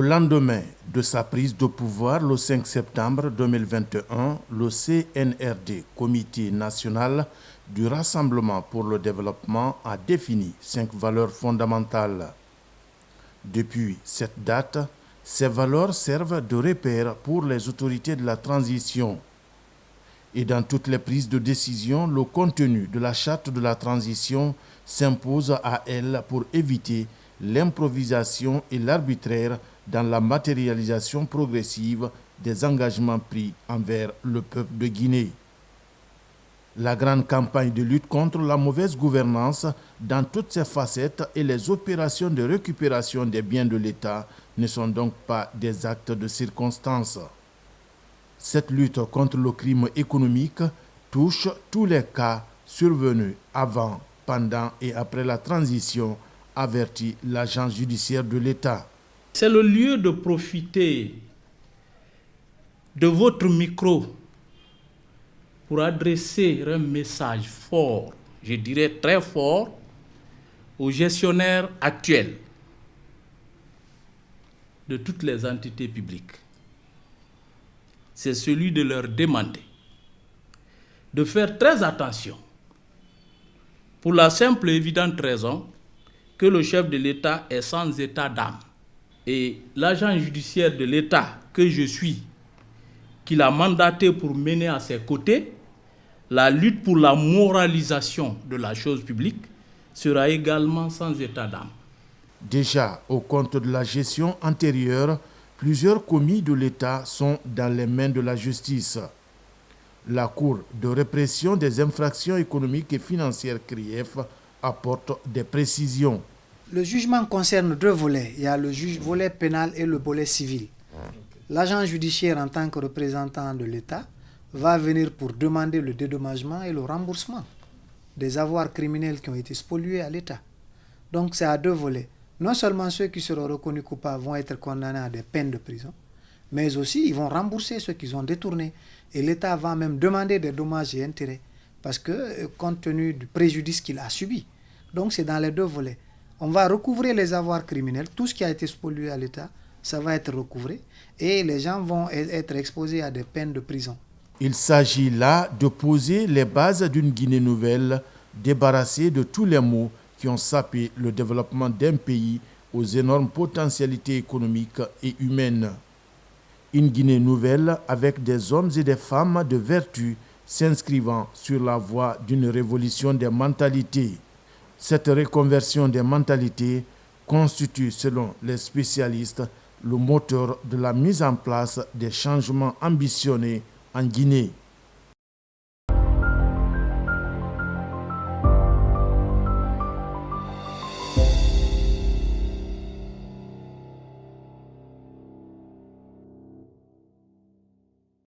Au lendemain de sa prise de pouvoir le 5 septembre 2021, le CNRD, Comité national du Rassemblement pour le développement, a défini 5 valeurs fondamentales. Depuis cette date, ces valeurs servent de repère pour les autorités de la transition. Et dans toutes les prises de décision, le contenu de la charte de la transition s'impose à elle pour éviter l'improvisation et l'arbitraire dans la matérialisation progressive des engagements pris envers le peuple de Guinée. La grande campagne de lutte contre la mauvaise gouvernance dans toutes ses facettes et les opérations de récupération des biens de l'État ne sont donc pas des actes de circonstance. Cette lutte contre le crime économique touche tous les cas survenus avant, pendant et après la transition, avertit l'agence judiciaire de l'État. C'est le lieu de profiter de votre micro pour adresser un message fort, je dirais très fort, aux gestionnaires actuels de toutes les entités publiques. C'est celui de leur demander de faire très attention pour la simple et évidente raison que le chef de l'État est sans état d'âme. Et l'agent judiciaire de l'État que je suis, qu'il a mandaté pour mener à ses côtés la lutte pour la moralisation de la chose publique, sera également sans état d'âme. Déjà, au compte de la gestion antérieure, plusieurs commis de l'État sont dans les mains de la justice. La Cour de répression des infractions économiques et financières CRIEF apporte des précisions. Le jugement concerne 2 volets. Il y a le volet pénal et le volet civil. L'agent judiciaire, en tant que représentant de l'État, va venir pour demander le dédommagement et le remboursement des avoirs criminels qui ont été spoliés à l'État. Donc c'est à 2 volets. Non seulement ceux qui seront reconnus coupables vont être condamnés à des peines de prison, mais aussi ils vont rembourser ceux qu'ils ont détournés. Et l'État va même demander des dommages et intérêts, parce que compte tenu du préjudice qu'il a subi. Donc c'est dans les 2 volets. On va recouvrer les avoirs criminels, tout ce qui a été spolié à l'État, ça va être recouvré, et les gens vont être exposés à des peines de prison. Il s'agit là de poser les bases d'une Guinée nouvelle, débarrassée de tous les maux qui ont sapé le développement d'un pays aux énormes potentialités économiques et humaines. Une Guinée nouvelle avec des hommes et des femmes de vertu s'inscrivant sur la voie d'une révolution des mentalités. Cette reconversion des mentalités constitue, selon les spécialistes, le moteur de la mise en place des changements ambitionnés en Guinée.